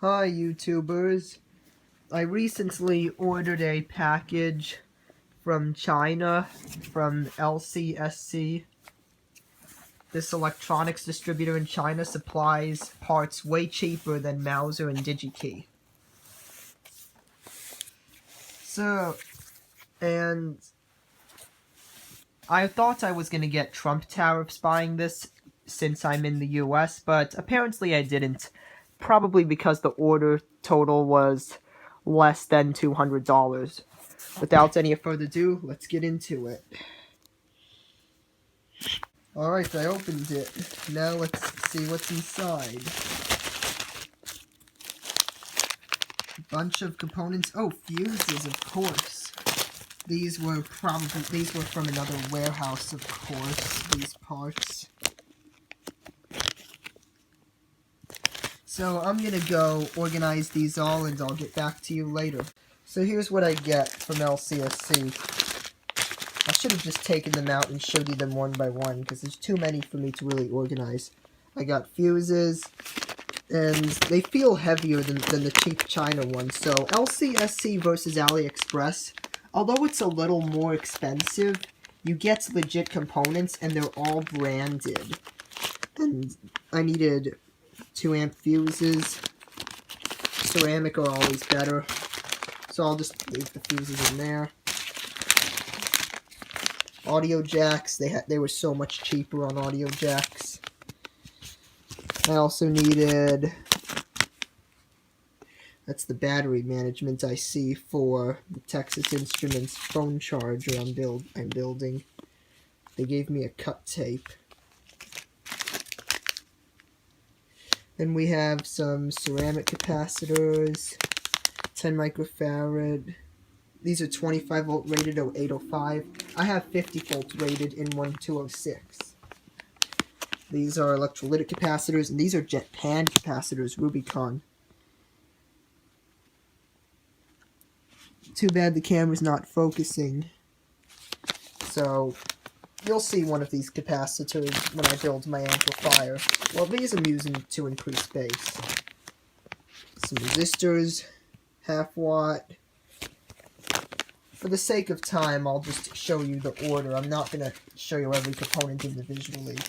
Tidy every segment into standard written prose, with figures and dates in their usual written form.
Hi YouTubers. I recently ordered a package from China from LCSC. This electronics distributor in China supplies parts way cheaper than Mauser and DigiKey. And I thought I was going to get Trump tariffs buying this since I'm in the US, but apparently I didn't. Probably because the order total was less than $200. Without any further ado, let's get into it. Alright, I opened it. Now let's see what's inside. A bunch of components. Oh, fuses, of course. These were from another warehouse, of course, these parts. So I'm gonna go organize these all and I'll get back to you later. So here's what I get from LCSC. I should have just taken them out and showed you them one by one because there's too many for me to really organize. I got fuses, and they feel heavier than the cheap China ones. So LCSC versus AliExpress, although it's a little more expensive, you get legit components and they're all branded. And I needed 2-amp fuses. Ceramic are always better. So I'll just leave the fuses in there. Audio jacks, they were so much cheaper on audio jacks. I also needed, that's the battery management IC for the Texas Instruments phone charger I'm building. They gave me a cut tape. Then we have some ceramic capacitors, 10 microfarad. These are 25 volt rated 0805. I have 50 volt rated in 1206. These are electrolytic capacitors, and these are Japan capacitors, Rubicon. Too bad the camera's not focusing. So, you'll see one of these capacitors when I build my amplifier. Well, these I'm using to increase bass. Some resistors, half watt. For the sake of time, I'll just show you the order. I'm not going to show you every component individually.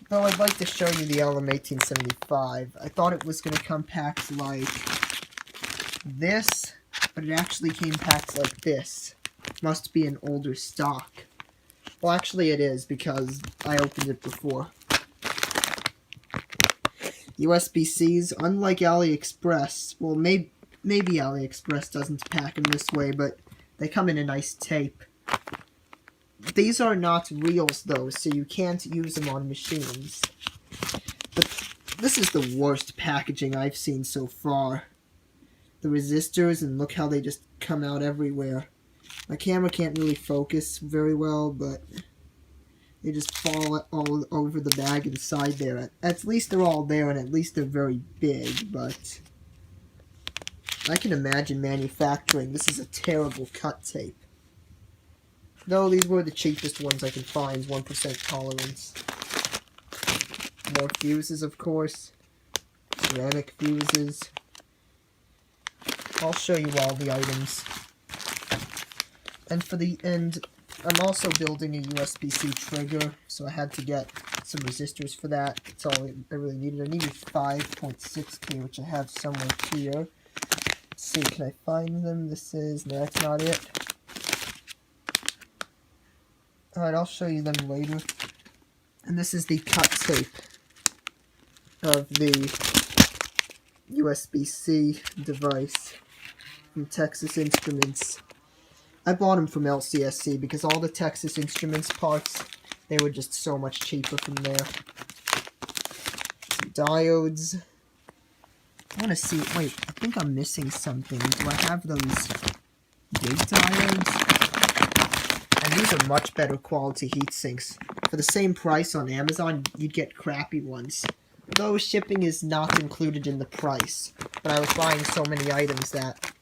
Though I'd like to show you the LM1875. I thought it was going to come packed like this, but it actually came packed like this. Must be an older stock. Well, actually it is, because I opened it before. USB-Cs, unlike AliExpress, well, maybe AliExpress doesn't pack them this way, but they come in a nice tape. These are not reels, though, so you can't use them on machines. But this is the worst packaging I've seen so far. The resistors, and look how they just come out everywhere. My camera can't really focus very well, but they just fall all over the bag inside there. At least they're all there, and at least they're very big, but I can imagine manufacturing. This is a terrible cut tape. No, these were the cheapest ones I could find, 1% tolerance. More fuses, of course. Ceramic fuses. I'll show you all the items. And for the end, I'm also building a USB-C trigger, so I had to get some resistors for that. That's all I really needed. I needed 5.6K, which I have somewhere here. Let's see, can I find them? No, that's not it. Alright, I'll show you them later. And this is the cut tape of the USB-C device from Texas Instruments. I bought them from LCSC because all the Texas Instruments parts, they were just so much cheaper from there. Some diodes. I want to see, wait, I think I'm missing something. Do I have those gate diodes? And these are much better quality heat sinks. For the same price on Amazon, you'd get crappy ones. Though shipping is not included in the price. But I was buying so many items that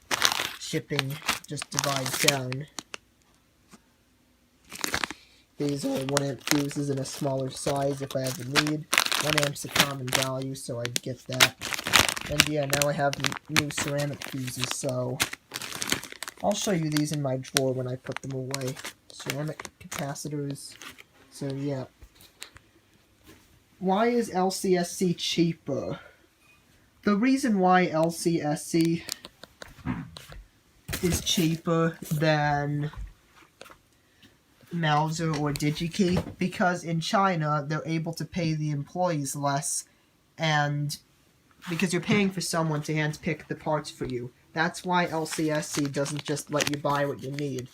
shipping just divides down. These are 1-amp fuses in a smaller size if I ever need. 1 amp's a common value, so I'd get that. And yeah, now I have new ceramic fuses, so I'll show you these in my drawer when I put them away. Ceramic capacitors. So yeah. Why is LCSC cheaper? The reason why LCSC is cheaper than Mauser or DigiKey, because in China they're able to pay the employees less, and because you're paying for someone to handpick the parts for you. That's why LCSC doesn't just let you buy what you need.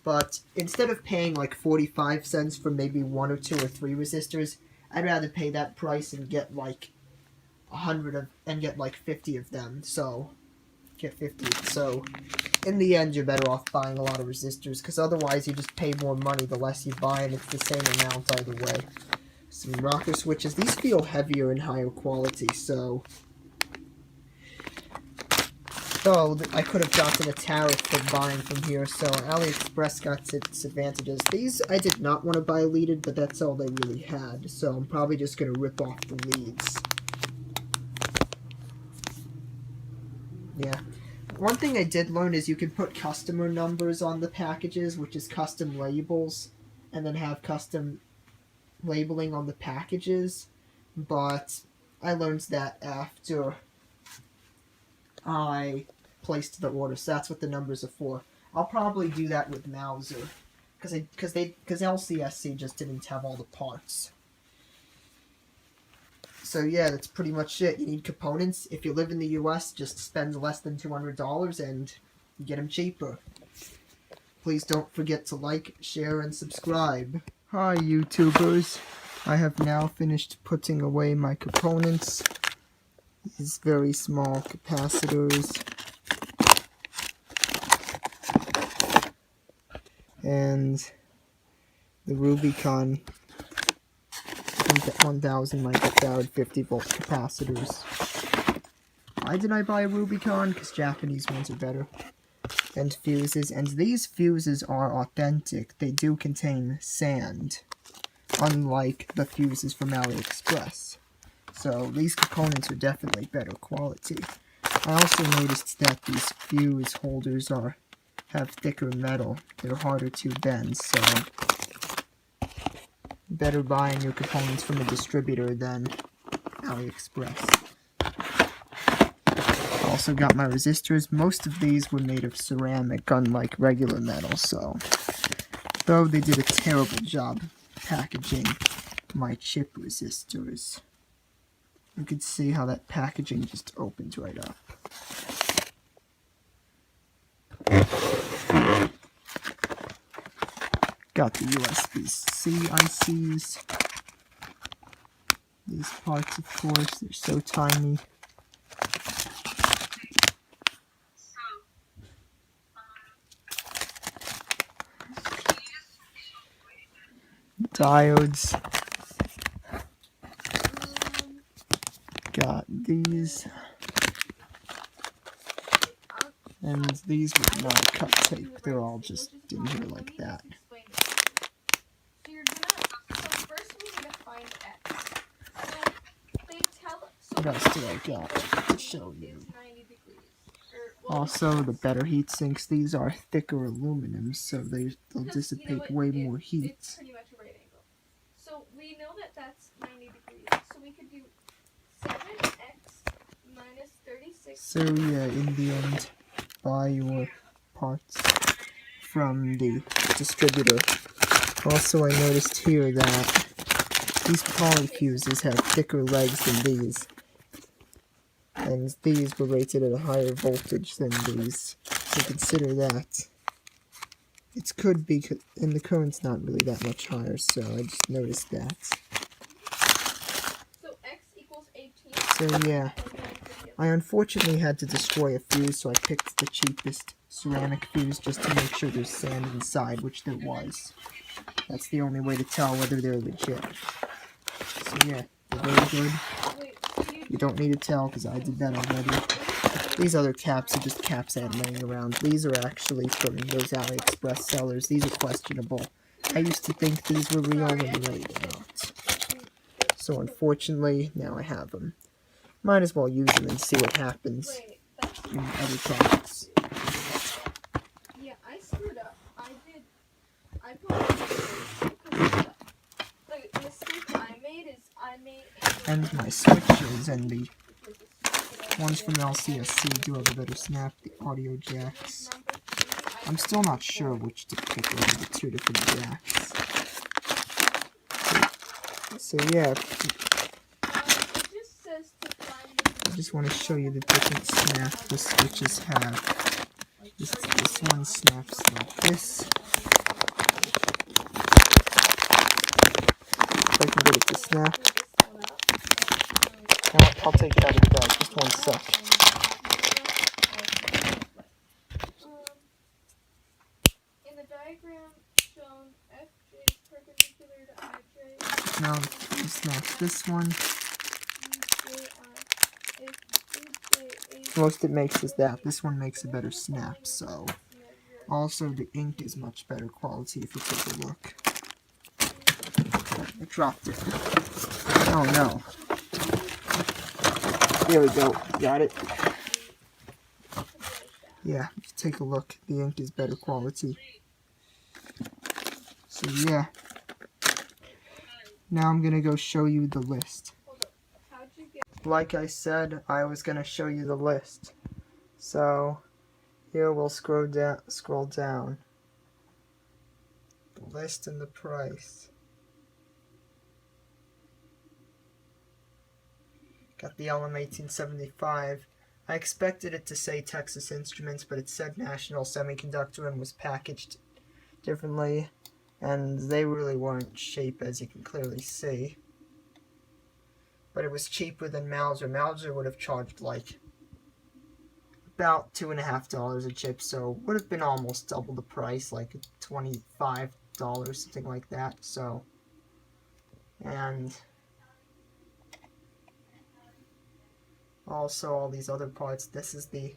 But instead of paying like 45 cents for maybe 1 or 2 or 3 resistors, I'd rather pay that price and get like 100 of, and get like 50 of them. So get 50. So in the end, you're better off buying a lot of resistors, because otherwise you just pay more money the less you buy, and it's the same amount either way. Some rocker switches. These feel heavier and higher quality, so though I could have gotten a tariff for buying from here, so AliExpress got its advantages. These I did not want to buy leaded, but that's all they really had, so I'm probably just going to rip off the leads. Yeah. One thing I did learn is you can put customer numbers on the packages, which is custom labels, and then have custom labeling on the packages, but I learned that after I placed the order, so that's what the numbers are for. I'll probably do that with Mauser, because LCSC just didn't have all the parts. So yeah, that's pretty much it. You need components. If you live in the US, just spend less than $200 and you get them cheaper. Please don't forget to like, share, and subscribe. Hi YouTubers. I have now finished putting away my components. These very small capacitors. And the Rubicon 1000 microfarad 50 volt capacitors. Why did I buy a Rubicon? Because Japanese ones are better. And fuses. And these fuses are authentic. They do contain sand, unlike the fuses from AliExpress. So these components are definitely better quality. I also noticed that these fuse holders have thicker metal. They're harder to bend, so better buying your components from a distributor than AliExpress. Also got my resistors. Most of these were made of ceramic, unlike regular metal, so though they did a terrible job packaging my chip resistors. You can see how that packaging just opens right up. Got the USB-C ICs. These parts, of course, they're so tiny. Diodes. Got these. And these were not cut tape. They're all just in here like that. What else did I got to show you? Also, the better heat sinks. These are thicker aluminum, so they'll dissipate way more heat. It's pretty much a right angle. So we know that that's 90 degrees. So we could do 7x minus 36. So yeah, in the end, buy your parts from the distributor. Also, I noticed here that these poly fuses have thicker legs than these. And these were rated at a higher voltage than these. So consider that. It could be, and the current's not really that much higher, so I just noticed that. So x equals 18. So yeah, I unfortunately had to destroy a fuse, so I picked the cheapest ceramic fuse just to make sure there's sand inside, which there was. That's the only way to tell whether they're legit. So yeah, they're very good. You don't need to tell, because I did that already. These other caps are just caps I had laying around. These are actually from those AliExpress sellers. These are questionable. I used to think these were real, and they were not. So unfortunately, now I have them. Might as well use them and see what happens Wait, that's in other products. yeah. I screwed up. I put the mistake I made is I made And my switches and the ones from LCSC do have a better snap, the audio jacks. I'm still not sure which to pick over the two different jacks. So yeah, it just says to find I just want to show you the different snap the switches have. This one snaps like this. If I can get it to snap. I'll take it out of the bag, just one sec. In the diagram shown, FJ is perpendicular to IJ. Now, you snap this one. Most it makes is that this one makes a better snap, so also the ink is much better quality if you take a look. I dropped it. Oh no. Here we go. Got it. Yeah, if you take a look, the ink is better quality. So yeah. Now I'm gonna go show you the list. Like I said, I was gonna show you the list. So here we'll scroll down. The list and the price. Got the LM1875. I expected it to say Texas Instruments, but it said National Semiconductor and was packaged differently. And they really weren't cheap, as you can clearly see. But it was cheaper than Mauser. Mauser would have charged like about $2.50 a chip, so would have been almost double the price, like $25, something like that. So, and also all these other parts. This is the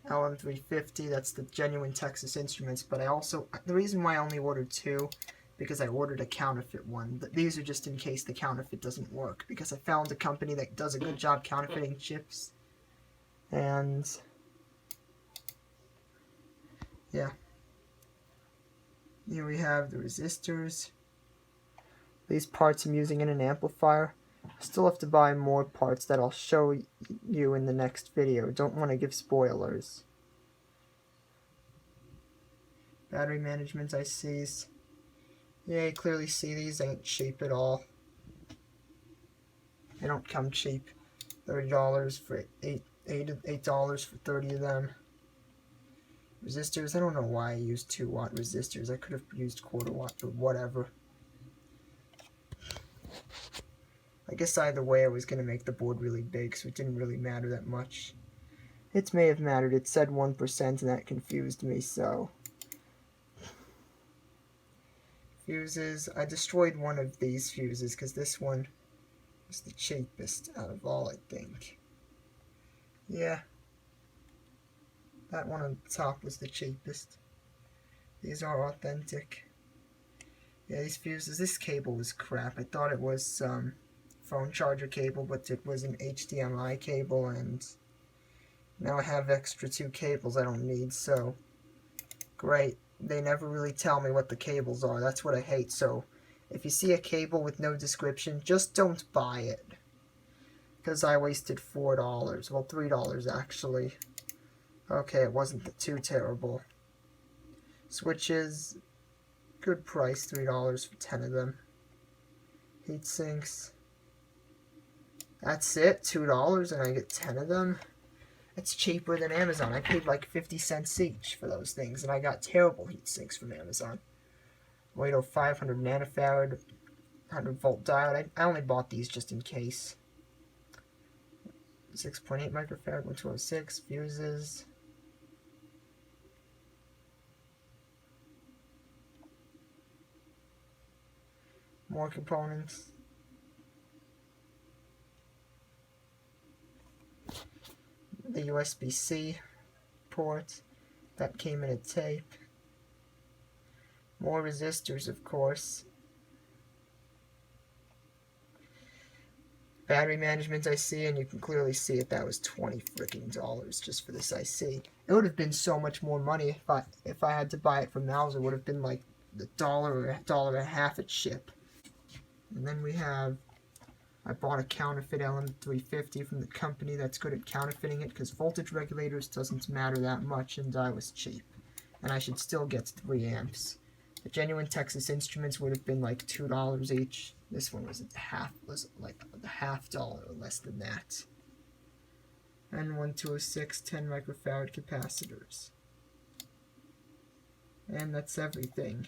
LM350. That's the genuine Texas Instruments. But the reason why I only ordered two, because I ordered a counterfeit one. These are just in case the counterfeit doesn't work, because I found a company that does a good job counterfeiting chips. And yeah, here we have the resistors. These parts I'm using in an amplifier. I still have to buy more parts that I'll show you in the next video. Don't want to give spoilers. Battery management ICs. Yeah, you clearly see these ain't cheap at all. They don't come cheap. $30 for $8 for 30 of them. Resistors, I don't know why I used 2-watt resistors. I could have used quarter-watt, but whatever. I guess either way I was going to make the board really big, so it didn't really matter that much. It may have mattered. It said 1% and that confused me, so. Fuses. I destroyed one of these fuses because this one was the cheapest out of all, I think. Yeah. That one on the top was the cheapest. These are authentic. Yeah, these fuses. This cable was crap. I thought it was phone charger cable, but it was an HDMI cable, and now I have extra 2 cables I don't need, so great. They never really tell me what the cables are. That's what I hate. So if you see a cable with no description, just don't buy it, because I wasted $4. Well, $3 actually. Okay, it wasn't too terrible. Switches, good price, $3 for 10 of them. Heat sinks. That's it, $2 and I get 10 of them. That's cheaper than Amazon. I paid like 50 cents each for those things, and I got terrible heat sinks from Amazon. Wato 500 nanofarad, 100 volt diode. I only bought these just in case. 6.8 microfarad, 1206 fuses. More components. The USB-C port that came in a tape. More resistors, of course. Battery management IC, and you can clearly see it. That was $20 freaking just for this IC. It would have been so much more money if I had to buy it from Mauser. It would have been like the dollar or $1.50 at ship. And then we have, I bought a counterfeit LM350 from the company that's good at counterfeiting it, because voltage regulators doesn't matter that much, and I was cheap. And I should still get 3 amps. The genuine Texas Instruments would have been like $2 each. This one was like the half dollar or less than that. And 1206 10 microfarad capacitors. And that's everything.